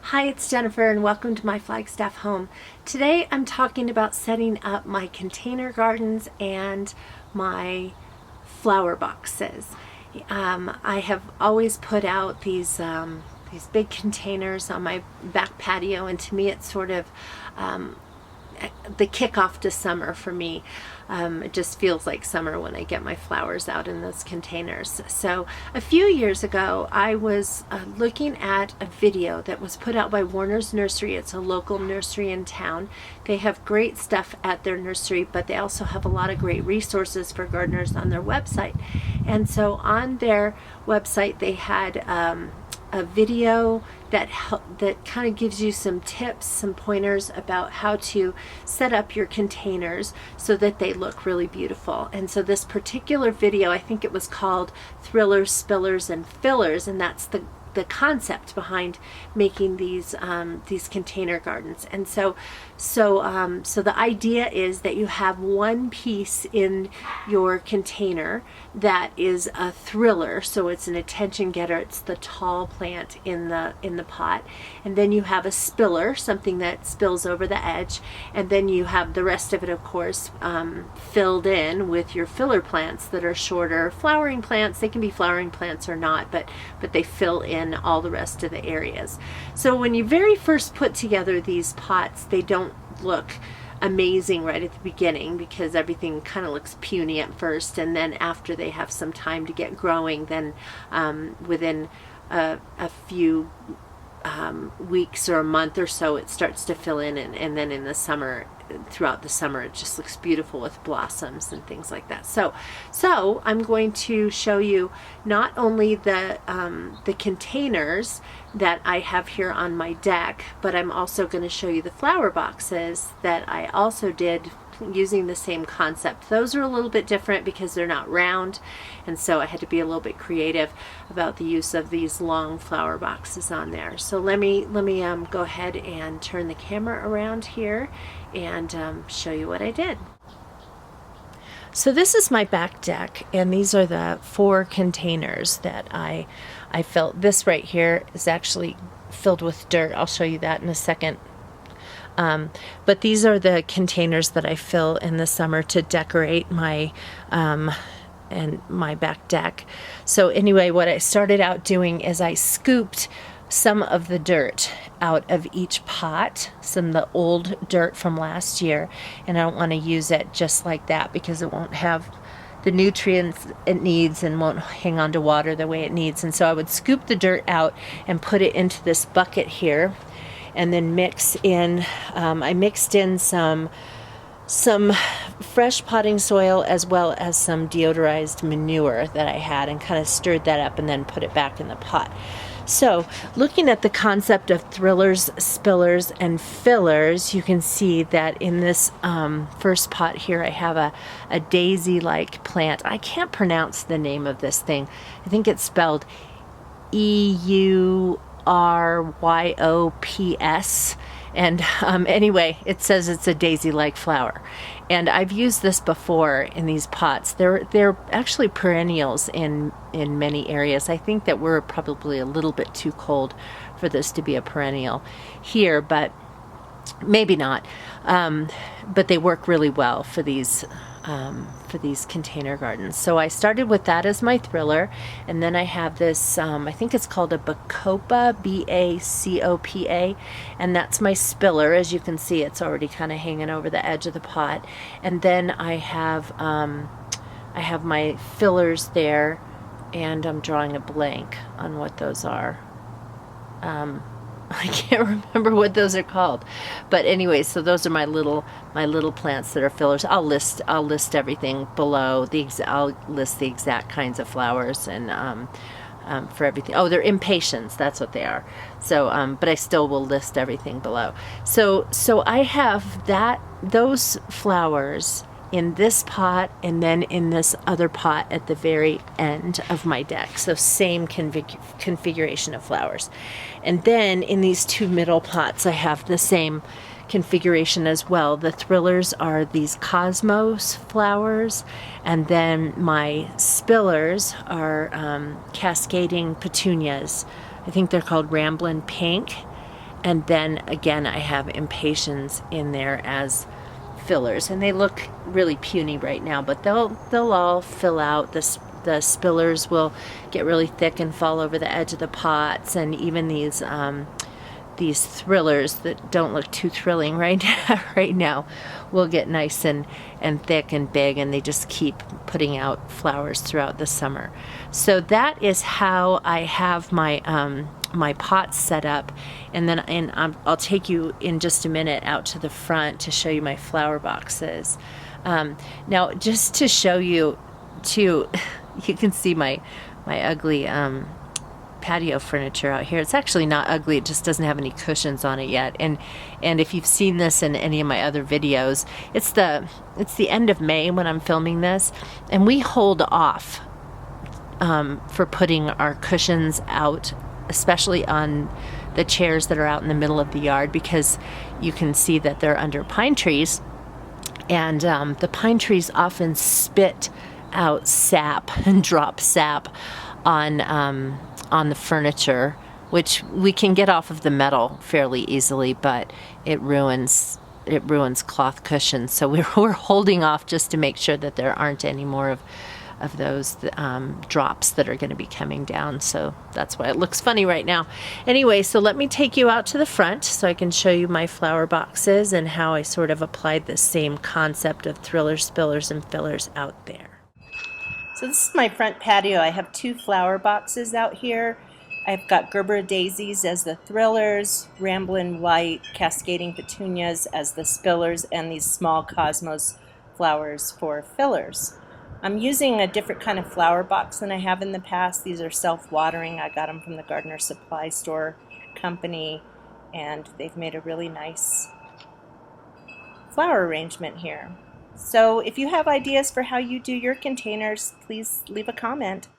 Hi, it's Jennifer and welcome to my Flagstaff home. Today I'm talking about setting up my container gardens and my flower boxes. I have always put out these big containers on my back patio, and to me it's sort of the kickoff to summer for me. It just feels like summer when I get my flowers out in those containers. So a few years ago I was looking at a video that was put out by Warner's Nursery. It's a local nursery in town. They have great stuff at their nursery, but they also have a lot of great resources for gardeners on their website. And so on their website they had a video that kind of gives you some tips, some pointers about how to set up your containers so that they look really beautiful. And so this particular video, I think it was called Thrillers, Spillers, and Fillers, and that's the concept behind making these container gardens. And so the idea is that you have one piece in your container that is a thriller, so it's an attention getter. It's the tall plant in the pot, and then you have a spiller, something that spills over the edge, and then you have the rest of it, of course, filled in with your filler plants that are shorter flowering plants. They can be flowering plants or not, but they fill in all the rest of the areas. So when you very first put together these pots, they don't look amazing right at the beginning because everything kind of looks puny at first, and then after they have some time to get growing, then within a few weeks or a month or so it starts to fill in, and then in the summer, throughout the summer, it just looks beautiful with blossoms and things like that. So I'm going to show you not only the containers that I have here on my deck, but I'm also going to show you the flower boxes that I also did using the same concept. Those are a little bit different because they're not round, and so I had to be a little bit creative about the use of these long flower boxes on there. So let me go ahead and turn the camera around here and show you what I did. So this is my back deck, and these are the 4 containers that I filled. This right here is actually filled with dirt. I'll show you that in a second. But these are the containers that I fill in the summer to decorate my back deck. So anyway, what I started out doing is I scooped some of the dirt out of each pot, some of the old dirt from last year, and I don't want to use it just like that because it won't have the nutrients it needs and won't hang on to water the way it needs. And so I would scoop the dirt out and put it into this bucket here, and then mix in, I mixed in some fresh potting soil as well as some deodorized manure that I had, and kind of stirred that up and then put it back in the pot. So looking at the concept of thrillers, spillers, and fillers, you can see that in this first pot here I have a daisy-like plant. I can't pronounce the name of this thing. I think it's spelled Euryops, and anyway, it says it's a daisy-like flower, and I've used this before in these pots. They're actually perennials in many areas. I think that we're probably a little bit too cold for this to be a perennial here, but maybe not. But they work really well for these container gardens. So I started with that as my thriller, and then I have this, I think it's called a bacopa, B-A-C-O-P-A, and that's my spiller. As you can see, it's already kind of hanging over the edge of the pot. And then I have my fillers there, and I'm drawing a blank on what those are. I can't remember what those are called, but anyway, so those are my little plants that are fillers. I'll list everything below. I'll list the exact kinds of flowers and for everything. Oh, they're impatiens. That's what they are. So, but I still will list everything below. So I have those flowers in this pot, and then in this other pot at the very end of my deck. So same configuration of flowers. And then in these 2 middle pots I have the same configuration as well. The thrillers are these cosmos flowers, and then my spillers are cascading petunias. I think they're called ramblin pink. And then again, I have impatiens in there as fillers, and they look really puny right now, but they'll all fill out. The spillers will get really thick and fall over the edge of the pots, and even these thrillers that don't look too thrilling right now will get nice and thick and big, and they just keep putting out flowers throughout the summer. So that is how I have my my pots set up, and then I'll take you in just a minute out to the front to show you my flower boxes. Now, just to show you too, you can see my ugly patio furniture out here. It's actually not ugly, it just doesn't have any cushions on it yet. And if you've seen this in any of my other videos, it's the end of May when I'm filming this, and we hold off for putting our cushions out, especially on the chairs that are out in the middle of the yard, because you can see that they're under pine trees, and the pine trees often spit out sap and drop sap on the furniture, which we can get off of the metal fairly easily, but it ruins cloth cushions. So we're holding off just to make sure that there aren't any more of those drops that are going to be coming down. So that's why it looks funny right now. Anyway, so let me take you out to the front so I can show you my flower boxes and how I sort of applied the same concept of thrillers, spillers, and fillers out there. So this is my front patio. I have 2 flower boxes out here. I've got Gerbera daisies as the thrillers, ramblin white cascading petunias as the spillers, and these small cosmos flowers for fillers. I'm using a different kind of flower box than I have in the past. These are self-watering. I got them from the Gardener Supply Store company, and they've made a really nice flower arrangement here. So if you have ideas for how you do your containers, please leave a comment.